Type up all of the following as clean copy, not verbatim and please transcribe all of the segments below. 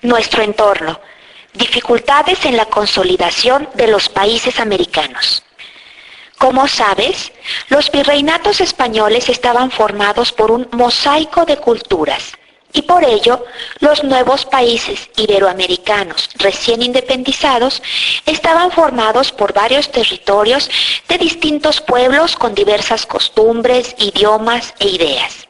Nuestro entorno. Dificultades en la consolidación de los países americanos. Como sabes, los virreinatos españoles estaban formados por un mosaico de culturas y por ello los nuevos países iberoamericanos recién independizados estaban formados por varios territorios de distintos pueblos con diversas costumbres, idiomas e ideas.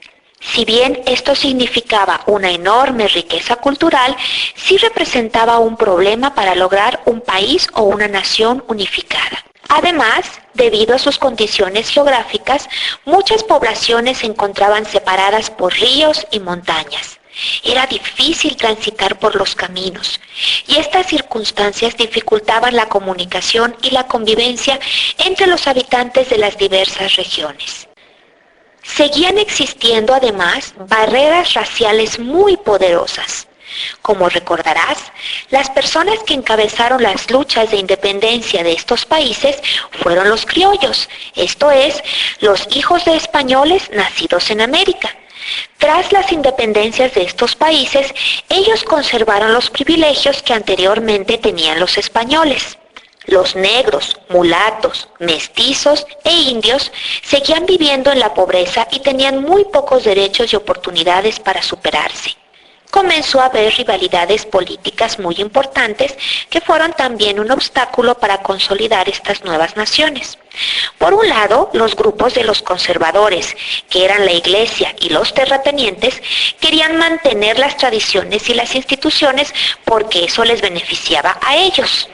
Si bien esto significaba una enorme riqueza cultural, sí representaba un problema para lograr un país o una nación unificada. Además, debido a sus condiciones geográficas, muchas poblaciones se encontraban separadas por ríos y montañas. Era difícil transitar por los caminos, y estas circunstancias dificultaban la comunicación y la convivencia entre los habitantes de las diversas regiones. Seguían existiendo además barreras raciales muy poderosas. Como recordarás, las personas que encabezaron las luchas de independencia de estos países fueron los criollos, esto es, los hijos de españoles nacidos en América. Tras las independencias de estos países, ellos conservaron los privilegios que anteriormente tenían los españoles. Los negros, mulatos, mestizos e indios seguían viviendo en la pobreza y tenían muy pocos derechos y oportunidades para superarse. Comenzó a haber rivalidades políticas muy importantes que fueron también un obstáculo para consolidar estas nuevas naciones. Por un lado, los grupos de los conservadores, que eran la Iglesia y los terratenientes, querían mantener las tradiciones y las instituciones porque eso les beneficiaba a ellos.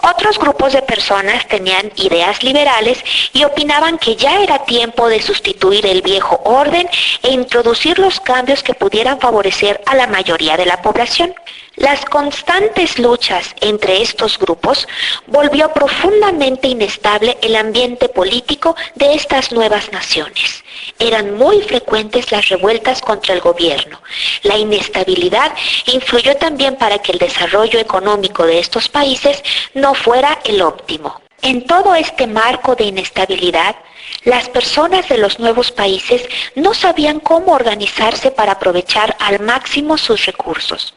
Otros grupos de personas tenían ideas liberales y opinaban que ya era tiempo de sustituir el viejo orden e introducir los cambios que pudieran favorecer a la mayoría de la población. Las constantes luchas entre estos grupos volvió profundamente inestable el ambiente político de estas nuevas naciones. Eran muy frecuentes las revueltas contra el gobierno. La inestabilidad influyó también para que el desarrollo económico de estos países no fuera el óptimo. En todo este marco de inestabilidad, las personas de los nuevos países no sabían cómo organizarse para aprovechar al máximo sus recursos.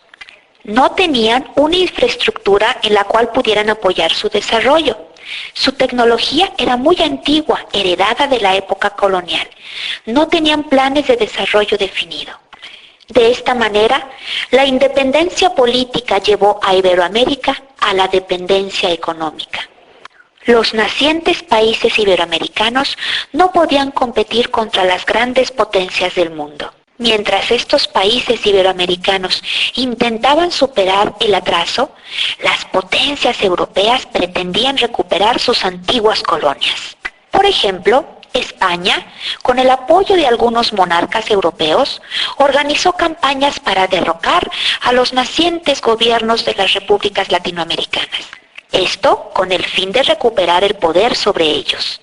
No tenían una infraestructura en la cual pudieran apoyar su desarrollo. Su tecnología era muy antigua, heredada de la época colonial. No tenían planes de desarrollo definido. De esta manera, la independencia política llevó a Iberoamérica a la dependencia económica. Los nacientes países iberoamericanos no podían competir contra las grandes potencias del mundo. Mientras estos países iberoamericanos intentaban superar el atraso, las potencias europeas pretendían recuperar sus antiguas colonias. Por ejemplo, España, con el apoyo de algunos monarcas europeos, organizó campañas para derrocar a los nacientes gobiernos de las repúblicas latinoamericanas. Esto con el fin de recuperar el poder sobre ellos.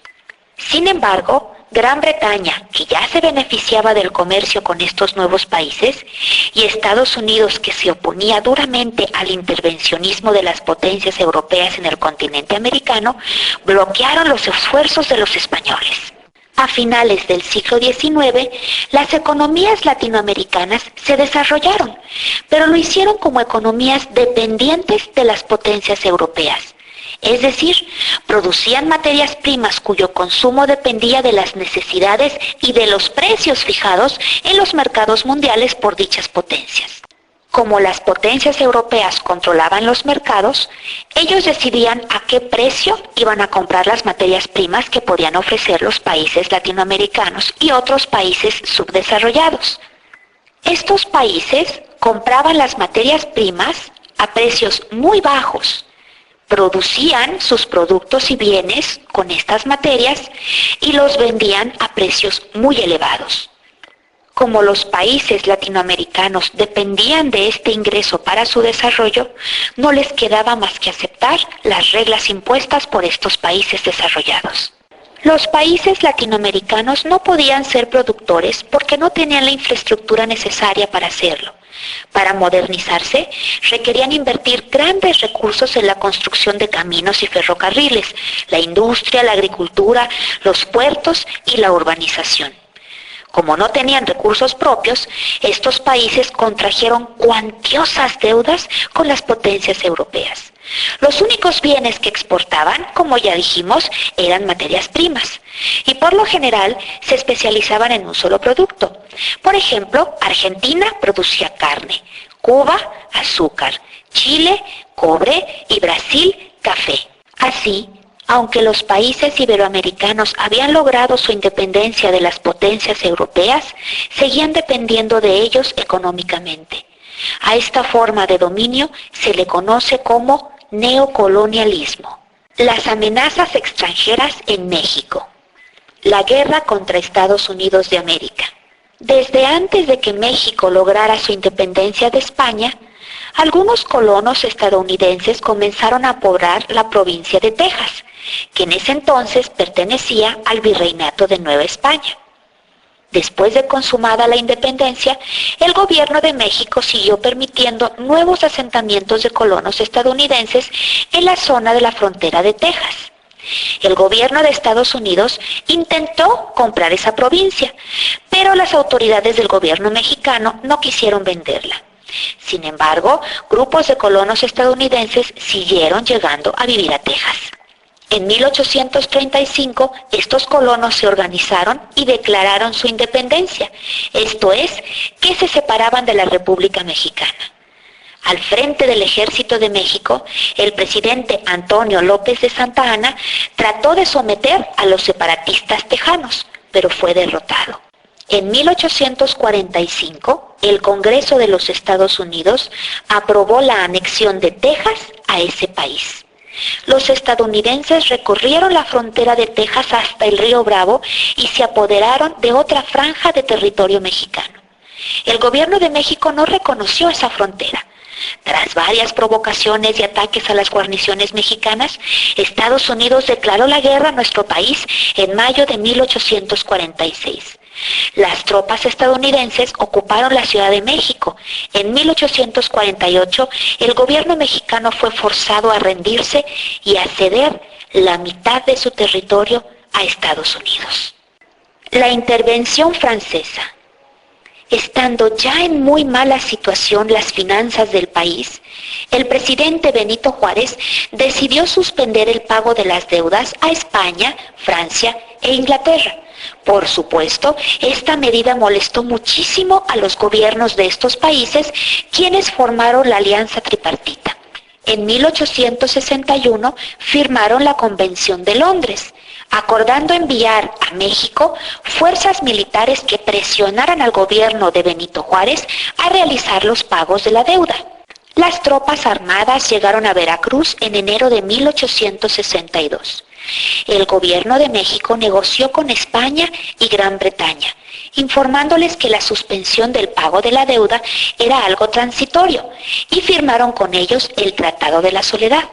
Sin embargo, Gran Bretaña, que ya se beneficiaba del comercio con estos nuevos países, y Estados Unidos, que se oponía duramente al intervencionismo de las potencias europeas en el continente americano, bloquearon los esfuerzos de los españoles. A finales del siglo XIX, las economías latinoamericanas se desarrollaron, pero lo hicieron como economías dependientes de las potencias europeas. Es decir, producían materias primas cuyo consumo dependía de las necesidades y de los precios fijados en los mercados mundiales por dichas potencias. Como las potencias europeas controlaban los mercados, ellos decidían a qué precio iban a comprar las materias primas que podían ofrecer los países latinoamericanos y otros países subdesarrollados. Estos países compraban las materias primas a precios muy bajos, producían sus productos y bienes con estas materias y los vendían a precios muy elevados. Como los países latinoamericanos dependían de este ingreso para su desarrollo, no les quedaba más que aceptar las reglas impuestas por estos países desarrollados. Los países latinoamericanos no podían ser productores porque no tenían la infraestructura necesaria para hacerlo. Para modernizarse, requerían invertir grandes recursos en la construcción de caminos y ferrocarriles, la industria, la agricultura, los puertos y la urbanización. Como no tenían recursos propios, estos países contrajeron cuantiosas deudas con las potencias europeas. Los únicos bienes que exportaban, como ya dijimos, eran materias primas, y por lo general se especializaban en un solo producto. Por ejemplo, Argentina producía carne, Cuba, azúcar, Chile, cobre y Brasil, café. Así, aunque los países iberoamericanos habían logrado su independencia de las potencias europeas, seguían dependiendo de ellos económicamente. A esta forma de dominio se le conoce como neocolonialismo. Las amenazas extranjeras en México. La guerra contra Estados Unidos de América. Desde antes de que México lograra su independencia de España, algunos colonos estadounidenses comenzaron a poblar la provincia de Texas, que en ese entonces pertenecía al Virreinato de Nueva España. Después de consumada la independencia, el gobierno de México siguió permitiendo nuevos asentamientos de colonos estadounidenses en la zona de la frontera de Texas. El gobierno de Estados Unidos intentó comprar esa provincia, pero las autoridades del gobierno mexicano no quisieron venderla. Sin embargo, grupos de colonos estadounidenses siguieron llegando a vivir a Texas. En 1835, estos colonos se organizaron y declararon su independencia, esto es, que se separaban de la República Mexicana. Al frente del Ejército de México, el presidente Antonio López de Santa Anna trató de someter a los separatistas tejanos, pero fue derrotado. En 1845, el Congreso de los Estados Unidos aprobó la anexión de Texas a ese país. Los estadounidenses recorrieron la frontera de Texas hasta el río Bravo y se apoderaron de otra franja de territorio mexicano. El gobierno de México no reconoció esa frontera. Tras varias provocaciones y ataques a las guarniciones mexicanas, Estados Unidos declaró la guerra a nuestro país en mayo de 1846. Las tropas estadounidenses ocuparon la Ciudad de México. En 1848, el gobierno mexicano fue forzado a rendirse y a ceder la mitad de su territorio a Estados Unidos. La intervención francesa. Estando ya en muy mala situación las finanzas del país, el presidente Benito Juárez decidió suspender el pago de las deudas a España, Francia e Inglaterra. Por supuesto, esta medida molestó muchísimo a los gobiernos de estos países, quienes formaron la Alianza Tripartita. En 1861 firmaron la Convención de Londres, acordando enviar a México fuerzas militares que presionaran al gobierno de Benito Juárez a realizar los pagos de la deuda. Las tropas armadas llegaron a Veracruz en enero de 1862. El gobierno de México negoció con España y Gran Bretaña, informándoles que la suspensión del pago de la deuda era algo transitorio, y firmaron con ellos el Tratado de la Soledad.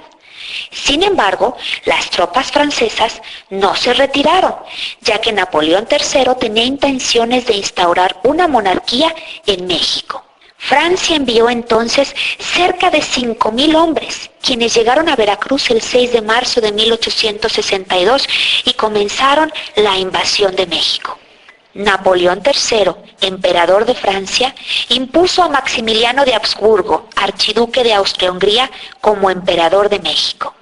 Sin embargo, las tropas francesas no se retiraron, ya que Napoleón III tenía intenciones de instaurar una monarquía en México. Francia envió entonces cerca de 5,000 hombres, quienes llegaron a Veracruz el 6 de marzo de 1862 y comenzaron la invasión de México. Napoleón III, emperador de Francia, impuso a Maximiliano de Habsburgo, archiduque de Austria-Hungría, como emperador de México.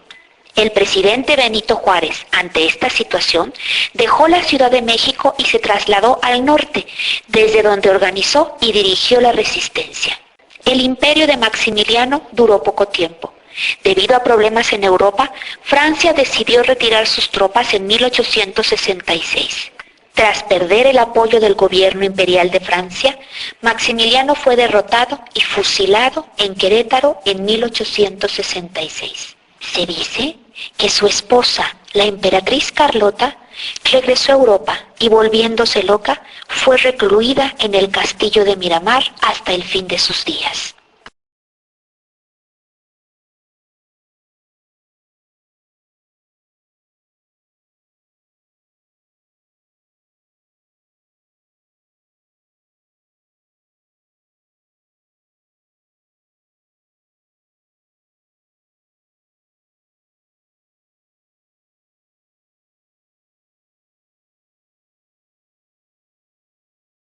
El presidente Benito Juárez, ante esta situación, dejó la Ciudad de México y se trasladó al norte, desde donde organizó y dirigió la resistencia. El imperio de Maximiliano duró poco tiempo. Debido a problemas en Europa, Francia decidió retirar sus tropas en 1866. Tras perder el apoyo del gobierno imperial de Francia, Maximiliano fue derrotado y fusilado en Querétaro en 1866. Se dice que su esposa, la emperatriz Carlota, regresó a Europa y, volviéndose loca, fue recluida en el castillo de Miramar hasta el fin de sus días.